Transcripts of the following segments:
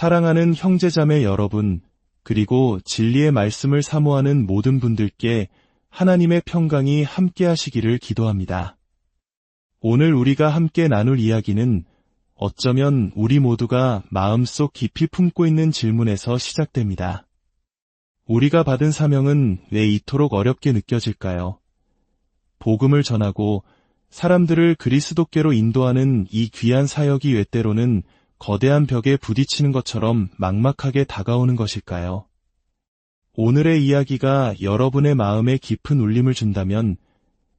사랑하는 형제자매 여러분, 그리고 진리의 말씀을 사모하는 모든 분들께 하나님의 평강이 함께 하시기를 기도합니다. 오늘 우리가 함께 나눌 이야기는 어쩌면 우리 모두가 마음속 깊이 품고 있는 질문에서 시작됩니다. 우리가 받은 사명은 왜 이토록 어렵게 느껴질까요? 복음을 전하고 사람들을 그리스도께로 인도하는 이 귀한 사역이 왜 때로는 거대한 벽에 부딪히는 것처럼 막막하게 다가오는 것일까요? 오늘의 이야기가 여러분의 마음에 깊은 울림을 준다면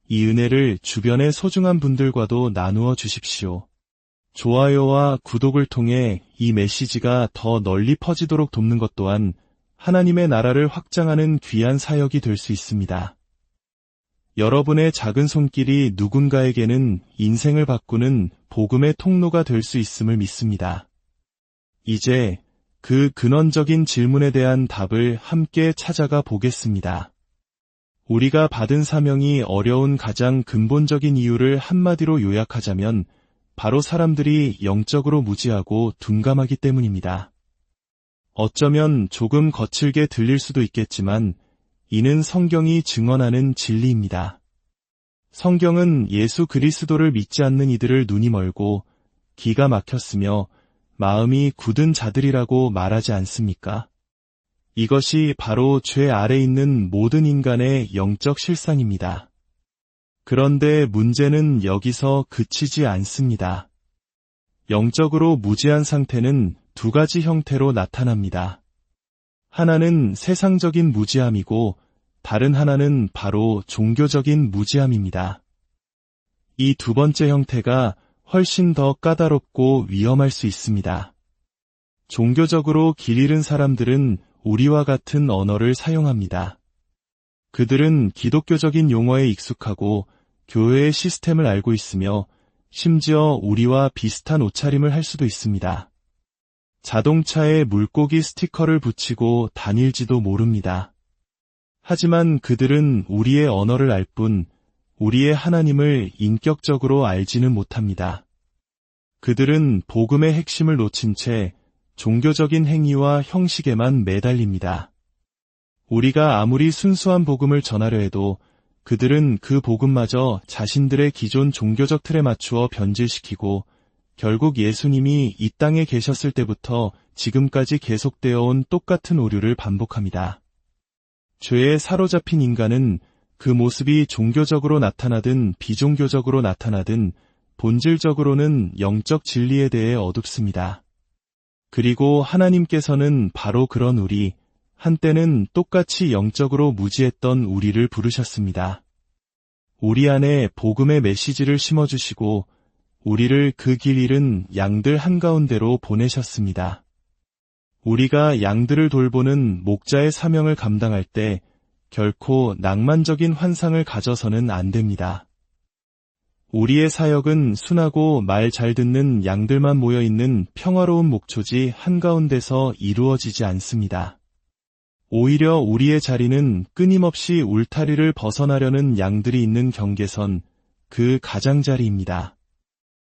이 은혜를 주변의 소중한 분들과도 나누어 주십시오. 좋아요와 구독을 통해 이 메시지가 더 널리 퍼지도록 돕는 것 또한 하나님의 나라를 확장하는 귀한 사역이 될 수 있습니다. 여러분의 작은 손길이 누군가에게는 인생을 바꾸는 복음의 통로가 될 수 있음을 믿습니다. 이제 그 근원적인 질문에 대한 답을 함께 찾아가 보겠습니다. 우리가 받은 사명이 어려운 가장 근본적인 이유를 한마디로 요약하자면 바로 사람들이 영적으로 무지하고 둔감하기 때문입니다. 어쩌면 조금 거칠게 들릴 수도 있겠지만 이는 성경이 증언하는 진리입니다. 성경은 예수 그리스도를 믿지 않는 이들을 눈이 멀고 기가 막혔으며 마음이 굳은 자들이라고 말하지 않습니까? 이것이 바로 죄 아래 있는 모든 인간의 영적 실상입니다. 그런데 문제는 여기서 그치지 않습니다. 영적으로 무지한 상태는 두 가지 형태로 나타납니다. 하나는 세상적인 무지함이고 다른 하나는 바로 종교적인 무지함입니다. 이 두 번째 형태가 훨씬 더 까다롭고 위험할 수 있습니다. 종교적으로 길 잃은 사람들은 우리와 같은 언어를 사용합니다. 그들은 기독교적인 용어에 익숙하고 교회의 시스템을 알고 있으며 심지어 우리와 비슷한 옷차림을 할 수도 있습니다. 자동차에 물고기 스티커를 붙이고 다닐지도 모릅니다. 하지만 그들은 우리의 언어를 알 뿐 우리의 하나님을 인격적으로 알지는 못합니다. 그들은 복음의 핵심을 놓친 채 종교적인 행위와 형식에만 매달립니다. 우리가 아무리 순수한 복음을 전하려 해도 그들은 그 복음마저 자신들의 기존 종교적 틀에 맞추어 변질시키고 결국 예수님이 이 땅에 계셨을 때부터 지금까지 계속되어 온 똑같은 오류를 반복합니다. 죄에 사로잡힌 인간은 그 모습이 종교적으로 나타나든 비종교적으로 나타나든 본질적으로는 영적 진리에 대해 어둡습니다. 그리고 하나님께서는 바로 그런 우리, 한때는 똑같이 영적으로 무지했던 우리를 부르셨습니다. 우리 안에 복음의 메시지를 심어주시고 우리를 그 길 잃은 양들 한가운데로 보내셨습니다. 우리가 양들을 돌보는 목자의 사명을 감당할 때 결코 낭만적인 환상을 가져서는 안 됩니다. 우리의 사역은 순하고 말 잘 듣는 양들만 모여있는 평화로운 목초지 한가운데서 이루어지지 않습니다. 오히려 우리의 자리는 끊임없이 울타리를 벗어나려는 양들이 있는 경계선, 그 가장자리입니다.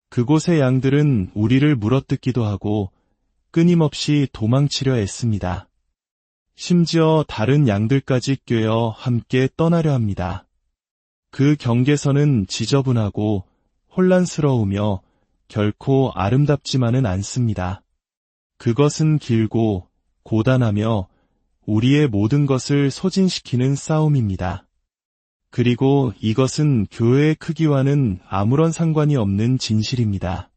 그곳의 양들은 우리를 물어뜯기도 하고 끊임없이 도망치려 애씁니다. 심지어 다른 양들까지 꿰어 함께 떠나려 합니다. 그 경계선은 지저분하고 혼란스러우며 결코 아름답지만은 않습니다. 그것은 길고 고단하며 우리의 모든 것을 소진시키는 싸움입니다. 그리고 이것은 교회의 크기와는 아무런 상관이 없는 진실입니다.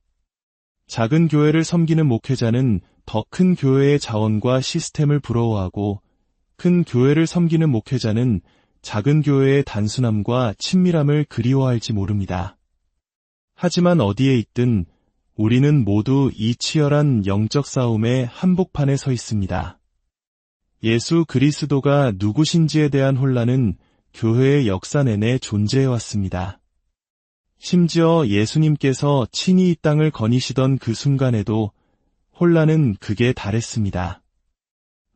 작은 교회를 섬기는 목회자는 더 큰 교회의 자원과 시스템을 부러워하고 큰 교회를 섬기는 목회자는 작은 교회의 단순함과 친밀함을 그리워할지 모릅니다. 하지만 어디에 있든 우리는 모두 이 치열한 영적 싸움의 한복판에 서 있습니다. 예수 그리스도가 누구신지에 대한 혼란은 교회의 역사 내내 존재해왔습니다. 심지어 예수님께서 친히 이 땅을 거니시던 그 순간에도 혼란은 극에 달했습니다.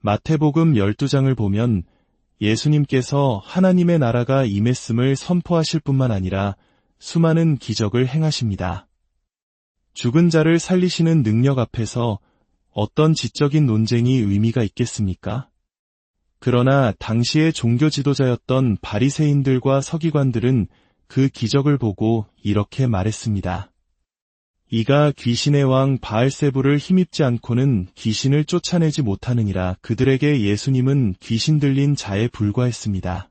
마태복음 12장을 보면 예수님께서 하나님의 나라가 임했음을 선포하실 뿐만 아니라 수많은 기적을 행하십니다. 죽은 자를 살리시는 능력 앞에서 어떤 지적인 논쟁이 의미가 있겠습니까? 그러나 당시의 종교 지도자였던 바리새인들과 서기관들은 그 기적을 보고 이렇게 말했습니다. 이가 귀신의 왕 바알세불을 힘입지 않고는 귀신을 쫓아내지 못하느니라. 그들에게 예수님은 귀신 들린 자에 불과했습니다.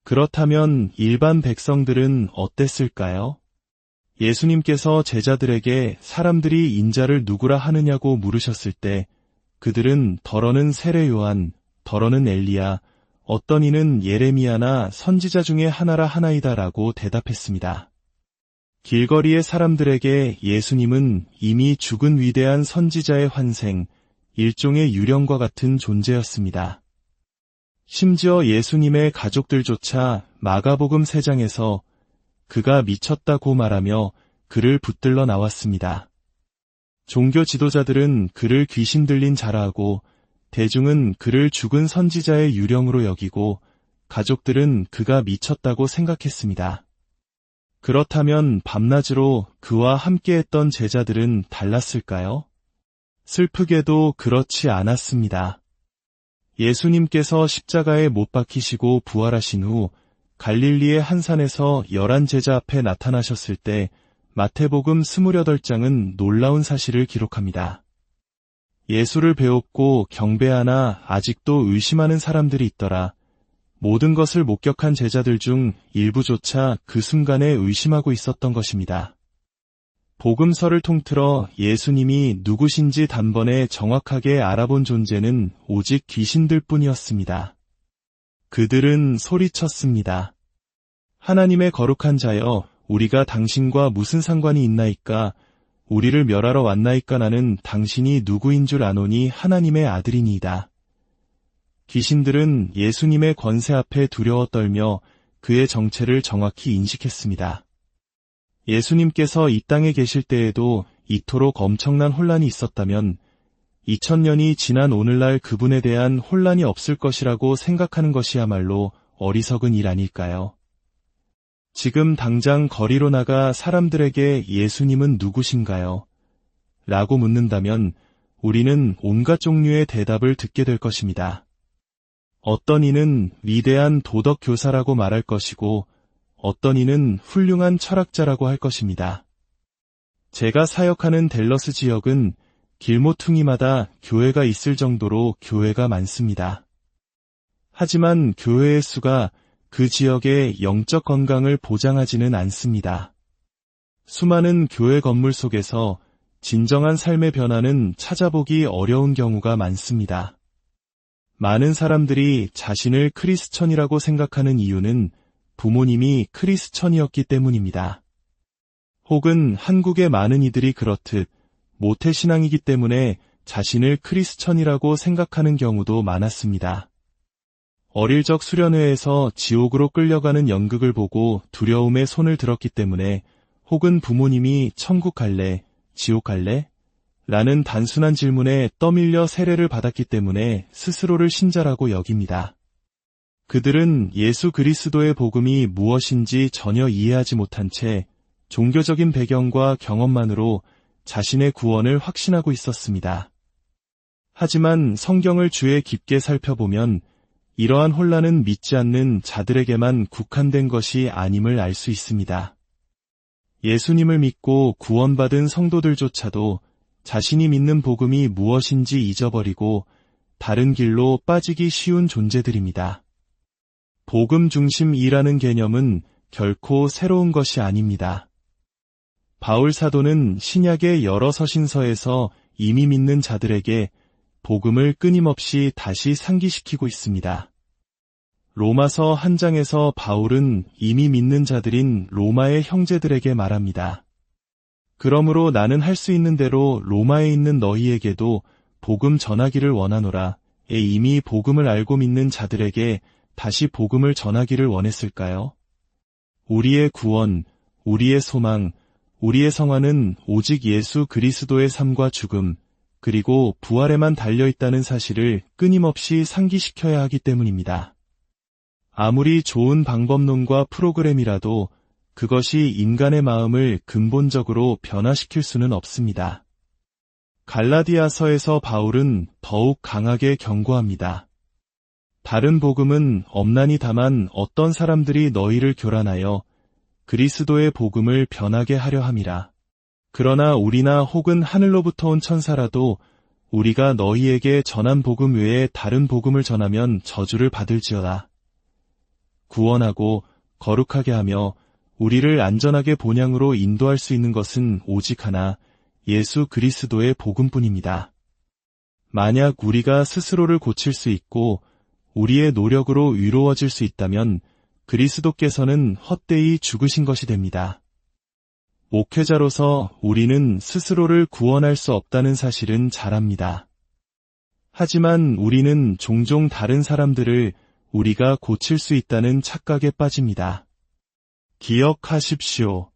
그렇다면 일반 백성들은 어땠을까요? 예수님께서 제자들에게 사람들이 인자를 누구라 하느냐고 물으셨을 때 그들은 더러는 세례 요한, 더러는 엘리야, 어떤 이는 예레미야나 선지자 중에 하나라 하나이다라고 대답했습니다. 길거리의 사람들에게 예수님은 이미 죽은 위대한 선지자의 환생, 일종의 유령과 같은 존재였습니다. 심지어 예수님의 가족들조차 마가복음 3장에서 그가 미쳤다고 말하며 그를 붙들러 나왔습니다. 종교 지도자들은 그를 귀신 들린 자라 하고 대중은 그를 죽은 선지자의 유령으로 여기고 가족들은 그가 미쳤다고 생각했습니다. 그렇다면 밤낮으로 그와 함께했던 제자들은 달랐을까요? 슬프게도 그렇지 않았습니다. 예수님께서 십자가에 못 박히시고 부활하신 후 갈릴리의 한 산에서 11제자 앞에 나타나셨을 때 마태복음 28장은 놀라운 사실을 기록합니다. 예수를 배웠고 경배하나 아직도 의심하는 사람들이 있더라. 모든 것을 목격한 제자들 중 일부조차 그 순간에 의심하고 있었던 것입니다. 복음서를 통틀어 예수님이 누구신지 단번에 정확하게 알아본 존재는 오직 귀신들 뿐이었습니다. 그들은 소리쳤습니다. 하나님의 거룩한 자여, 우리가 당신과 무슨 상관이 있나이까? 우리를 멸하러 왔나이까? 나는 당신이 누구인 줄 아노니 하나님의 아들이니이다. 귀신들은 예수님의 권세 앞에 두려워 떨며 그의 정체를 정확히 인식했습니다. 예수님께서 이 땅에 계실 때에도 이토록 엄청난 혼란이 있었다면 2000년이 지난 오늘날 그분에 대한 혼란이 없을 것이라고 생각하는 것이야말로 어리석은 일 아닐까요? 지금 당장 거리로 나가 사람들에게 예수님은 누구신가요? 라고 묻는다면 우리는 온갖 종류의 대답을 듣게 될 것입니다. 어떤 이는 위대한 도덕 교사라고 말할 것이고 어떤 이는 훌륭한 철학자라고 할 것입니다. 제가 사역하는 댈러스 지역은 길모퉁이마다 교회가 있을 정도로 교회가 많습니다. 하지만 교회의 수가 그 지역의 영적 건강을 보장하지는 않습니다. 수많은 교회 건물 속에서 진정한 삶의 변화는 찾아보기 어려운 경우가 많습니다. 많은 사람들이 자신을 크리스천이라고 생각하는 이유는 부모님이 크리스천이었기 때문입니다. 혹은 한국의 많은 이들이 그렇듯 모태신앙이기 때문에 자신을 크리스천이라고 생각하는 경우도 많았습니다. 어릴 적 수련회에서 지옥으로 끌려가는 연극을 보고 두려움에 손을 들었기 때문에 혹은 부모님이 천국 갈래, 지옥 갈래? 라는 단순한 질문에 떠밀려 세례를 받았기 때문에 스스로를 신자라고 여깁니다. 그들은 예수 그리스도의 복음이 무엇인지 전혀 이해하지 못한 채 종교적인 배경과 경험만으로 자신의 구원을 확신하고 있었습니다. 하지만 성경을 주의 깊게 살펴보면 이러한 혼란은 믿지 않는 자들에게만 국한된 것이 아님을 알 수 있습니다. 예수님을 믿고 구원받은 성도들조차도 자신이 믿는 복음이 무엇인지 잊어버리고 다른 길로 빠지기 쉬운 존재들입니다. 복음 중심이라는 개념은 결코 새로운 것이 아닙니다. 바울 사도는 신약의 여러 서신서에서 이미 믿는 자들에게 복음을 끊임없이 다시 상기시키고 있습니다. 로마서 1장에서 바울은 이미 믿는 자들인 로마의 형제들에게 말합니다. 그러므로 나는 할 수 있는 대로 로마에 있는 너희에게도 복음 전하기를 원하노라. 이미 복음을 알고 믿는 자들에게 다시 복음을 전하기를 원했을까요? 우리의 구원, 우리의 소망, 우리의 성화는 오직 예수 그리스도의 삶과 죽음, 그리고 부활에만 달려있다는 사실을 끊임없이 상기시켜야 하기 때문입니다. 아무리 좋은 방법론과 프로그램이라도 그것이 인간의 마음을 근본적으로 변화시킬 수는 없습니다. 갈라디아서에서 바울은 더욱 강하게 경고합니다. 다른 복음은 없나니 다만 어떤 사람들이 너희를 교란하여 그리스도의 복음을 변하게 하려 함이라. 그러나 우리나 혹은 하늘로부터 온 천사라도 우리가 너희에게 전한 복음 외에 다른 복음을 전하면 저주를 받을지어다. 구원하고 거룩하게 하며 우리를 안전하게 본향으로 인도할 수 있는 것은 오직 하나, 예수 그리스도의 복음뿐입니다. 만약 우리가 스스로를 고칠 수 있고 우리의 노력으로 위로워질 수 있다면 그리스도께서는 헛되이 죽으신 것이 됩니다. 목회자로서 우리는 스스로를 구원할 수 없다는 사실은 잘 압니다. 하지만 우리는 종종 다른 사람들을 우리가 고칠 수 있다는 착각에 빠집니다. 기억하십시오.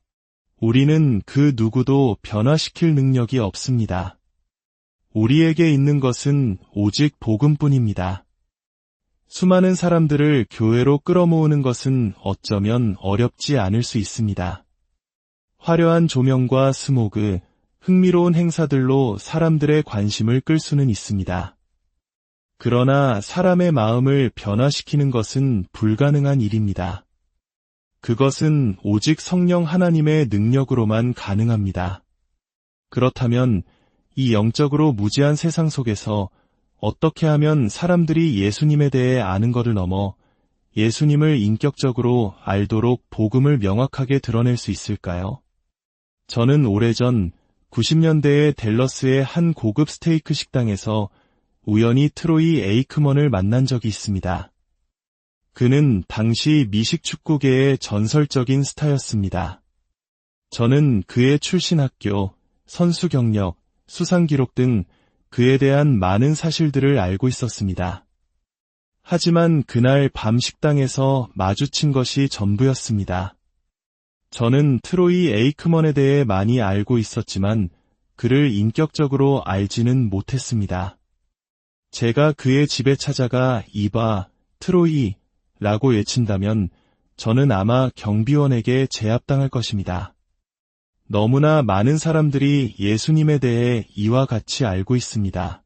우리는 그 누구도 변화시킬 능력이 없습니다. 우리에게 있는 것은 오직 복음뿐입니다. 수많은 사람들을 교회로 끌어모으는 것은 어쩌면 어렵지 않을 수 있습니다. 화려한 조명과 스모그, 흥미로운 행사들로 사람들의 관심을 끌 수는 있습니다. 그러나 사람의 마음을 변화시키는 것은 불가능한 일입니다. 그것은 오직 성령 하나님의 능력으로만 가능합니다. 그렇다면 이 영적으로 무지한 세상 속에서 어떻게 하면 사람들이 예수님에 대해 아는 것을 넘어 예수님을 인격적으로 알도록 복음을 명확하게 드러낼 수 있을까요? 저는 오래전 90년대에 댈러스의 한 고급 스테이크 식당에서 우연히 트로이 에이크먼을 만난 적이 있습니다. 그는 당시 미식 축구계의 전설적인 스타였습니다. 저는 그의 출신 학교, 선수 경력, 수상 기록 등 그에 대한 많은 사실들을 알고 있었습니다. 하지만 그날 밤 식당에서 마주친 것이 전부였습니다. 저는 트로이 에이크먼에 대해 많이 알고 있었지만 그를 인격적으로 알지는 못했습니다. 제가 그의 집에 찾아가 이봐, 트로이 라고 외친다면 저는 아마 경비원에게 제압당할 것입니다. 너무나 많은 사람들이 예수님에 대해 이와 같이 알고 있습니다.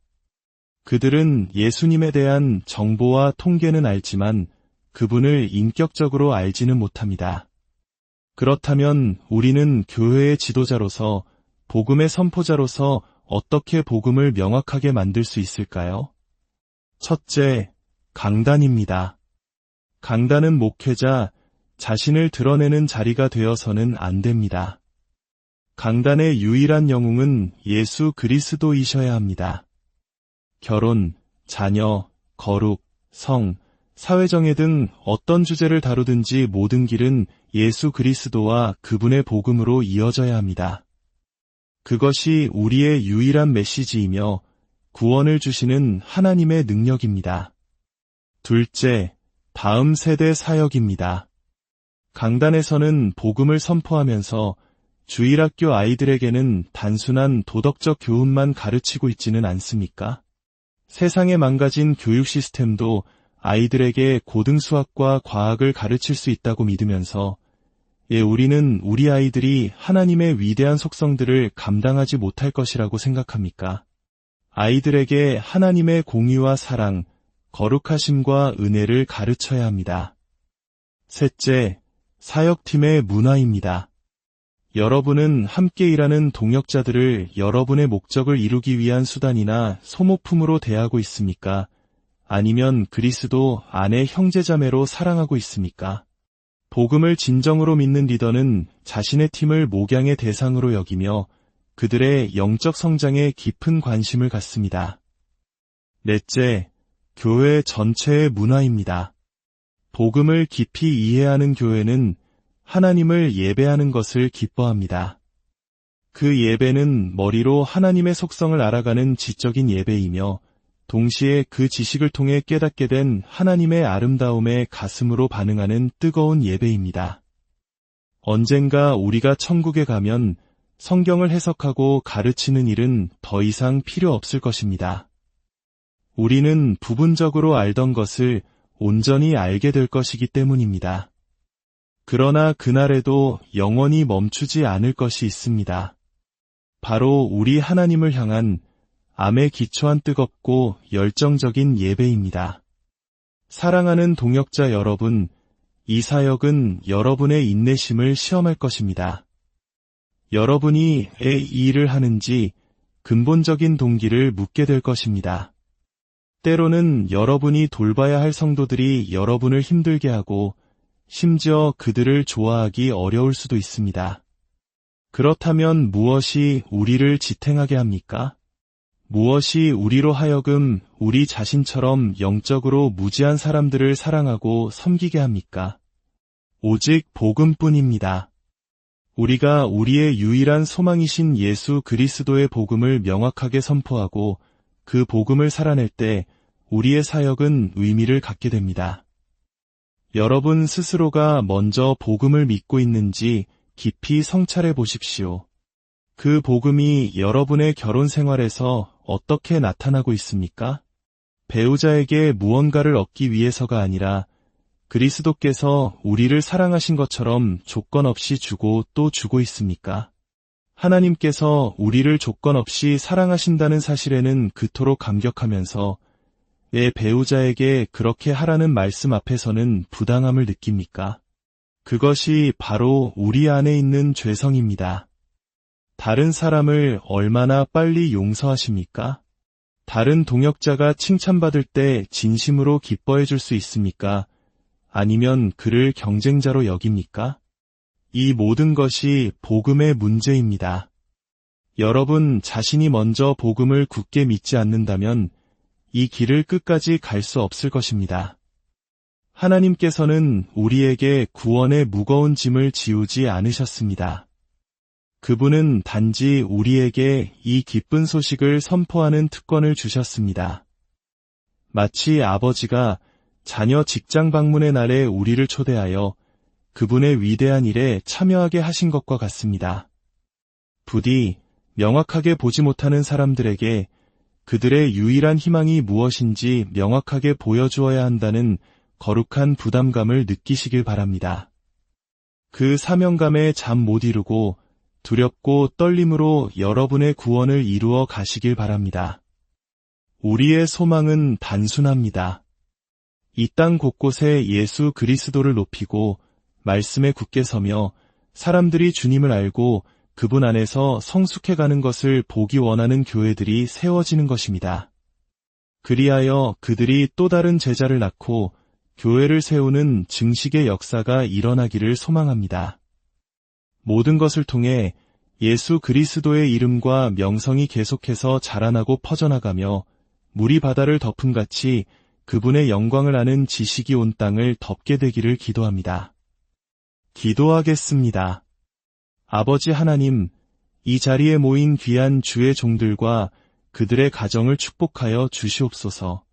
그들은 예수님에 대한 정보와 통계는 알지만 그분을 인격적으로 알지는 못합니다. 그렇다면 우리는 교회의 지도자로서 복음의 선포자로서 어떻게 복음을 명확하게 만들 수 있을까요? 첫째, 강단입니다. 강단은 목회자 자신을 드러내는 자리가 되어서는 안 됩니다. 강단의 유일한 영웅은 예수 그리스도이셔야 합니다. 결혼, 자녀, 거룩, 성, 사회정예 등 어떤 주제를 다루든지 모든 길은 예수 그리스도와 그분의 복음으로 이어져야 합니다. 그것이 우리의 유일한 메시지이며 구원을 주시는 하나님의 능력입니다. 둘째, 다음 세대 사역입니다. 강단에서는 복음을 선포하면서 주일학교 아이들에게는 단순한 도덕적 교훈만 가르치고 있지는 않습니까? 세상에 망가진 교육 시스템도 아이들에게 고등수학과 과학을 가르칠 수 있다고 믿으면서 우리는 우리 아이들이 하나님의 위대한 속성들을 감당하지 못할 것이라고 생각합니까? 아이들에게 하나님의 공의와 사랑, 거룩하심과 은혜를 가르쳐야 합니다. 셋째, 사역팀의 문화입니다. 여러분은 함께 일하는 동역자들을 여러분의 목적을 이루기 위한 수단이나 소모품으로 대하고 있습니까? 아니면 그리스도 안에 형제자매로 사랑하고 있습니까? 복음을 진정으로 믿는 리더는 자신의 팀을 목양의 대상으로 여기며 그들의 영적 성장에 깊은 관심을 갖습니다. 넷째, 교회 전체의 문화입니다. 복음을 깊이 이해하는 교회는 하나님을 예배하는 것을 기뻐합니다. 그 예배는 머리로 하나님의 속성을 알아가는 지적인 예배이며 동시에 그 지식을 통해 깨닫게 된 하나님의 아름다움에 가슴으로 반응하는 뜨거운 예배입니다. 언젠가 우리가 천국에 가면 성경을 해석하고 가르치는 일은 더 이상 필요 없을 것입니다. 우리는 부분적으로 알던 것을 온전히 알게 될 것이기 때문입니다. 그러나 그날에도 영원히 멈추지 않을 것이 있습니다. 바로 우리 하나님을 향한 암에 기초한 뜨겁고 열정적인 예배입니다. 사랑하는 동역자 여러분, 이 사역은 여러분의 인내심을 시험할 것입니다. 여러분이 왜 이 일을 하는지 근본적인 동기를 묻게 될 것입니다. 때로는 여러분이 돌봐야 할 성도들이 여러분을 힘들게 하고 심지어 그들을 좋아하기 어려울 수도 있습니다. 그렇다면 무엇이 우리를 지탱하게 합니까? 무엇이 우리로 하여금 우리 자신처럼 영적으로 무지한 사람들을 사랑하고 섬기게 합니까? 오직 복음뿐입니다. 우리가 우리의 유일한 소망이신 예수 그리스도의 복음을 명확하게 선포하고 그 복음을 살아낼 때 우리의 사역은 의미를 갖게 됩니다. 여러분 스스로가 먼저 복음을 믿고 있는지 깊이 성찰해 보십시오. 그 복음이 여러분의 결혼 생활에서 어떻게 나타나고 있습니까? 배우자에게 무언가를 얻기 위해서가 아니라 그리스도께서 우리를 사랑하신 것처럼 조건 없이 주고 또 주고 있습니까? 하나님께서 우리를 조건 없이 사랑하신다는 사실에는 그토록 감격하면서 왜 배우자에게 그렇게 하라는 말씀 앞에서는 부당함을 느낍니까? 그것이 바로 우리 안에 있는 죄성입니다. 다른 사람을 얼마나 빨리 용서하십니까? 다른 동역자가 칭찬받을 때 진심으로 기뻐해 줄 수 있습니까? 아니면 그를 경쟁자로 여깁니까? 이 모든 것이 복음의 문제입니다. 여러분 자신이 먼저 복음을 굳게 믿지 않는다면 이 길을 끝까지 갈 수 없을 것입니다. 하나님께서는 우리에게 구원의 무거운 짐을 지우지 않으셨습니다. 그분은 단지 우리에게 이 기쁜 소식을 선포하는 특권을 주셨습니다. 마치 아버지가 자녀 직장 방문의 날에 우리를 초대하여 그분의 위대한 일에 참여하게 하신 것과 같습니다. 부디 명확하게 보지 못하는 사람들에게 그들의 유일한 희망이 무엇인지 명확하게 보여주어야 한다는 거룩한 부담감을 느끼시길 바랍니다. 그 사명감에 잠 못 이루고 두렵고 떨림으로 여러분의 구원을 이루어 가시길 바랍니다. 우리의 소망은 단순합니다. 이 땅 곳곳에 예수 그리스도를 높이고 말씀에 굳게 서며 사람들이 주님을 알고 그분 안에서 성숙해가는 것을 보기 원하는 교회들이 세워지는 것입니다. 그리하여 그들이 또 다른 제자를 낳고 교회를 세우는 증식의 역사가 일어나기를 소망합니다. 모든 것을 통해 예수 그리스도의 이름과 명성이 계속해서 자라나고 퍼져나가며 물이 바다를 덮음같이 그분의 영광을 아는 지식이 온 땅을 덮게 되기를 기도합니다. 기도하겠습니다. 아버지 하나님, 이 자리에 모인 귀한 주의 종들과 그들의 가정을 축복하여 주시옵소서.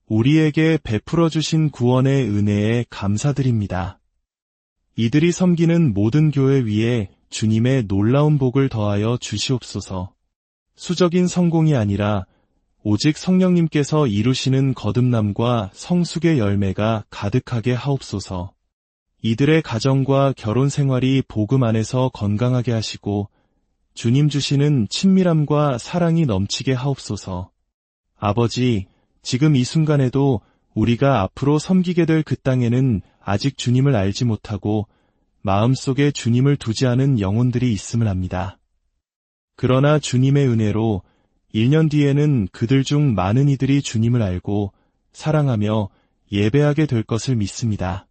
우리에게 베풀어 주신 구원의 은혜에 감사드립니다. 이들이 섬기는 모든 교회 위에 주님의 놀라운 복을 더하여 주시옵소서. 수적인 성공이 아니라 오직 성령님께서 이루시는 거듭남과 성숙의 열매가 가득하게 하옵소서. 이들의 가정과 결혼 생활이 복음 안에서 건강하게 하시고 주님 주시는 친밀함과 사랑이 넘치게 하옵소서. 아버지, 지금 이 순간에도 우리가 앞으로 섬기게 될 그 땅에는 아직 주님을 알지 못하고 마음속에 주님을 두지 않은 영혼들이 있음을 압니다. 그러나 주님의 은혜로 1년 뒤에는 그들 중 많은 이들이 주님을 알고 사랑하며 예배하게 될 것을 믿습니다.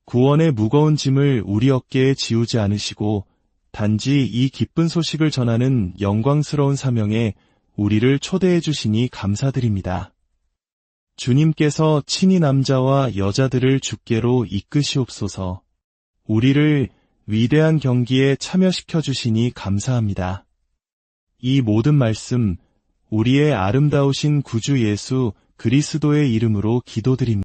구원의 무거운 짐을 우리 어깨에 지우지 않으시고 단지 이 기쁜 소식을 전하는 영광스러운 사명에 우리를 초대해 주시니 감사드립니다. 주님께서 친히 남자와 여자들을 주께로 이끄시옵소서. 우리를 위대한 경기에 참여시켜 주시니 감사합니다. 이 모든 말씀, 우리의 아름다우신 구주 예수 그리스도의 이름으로 기도드립니다.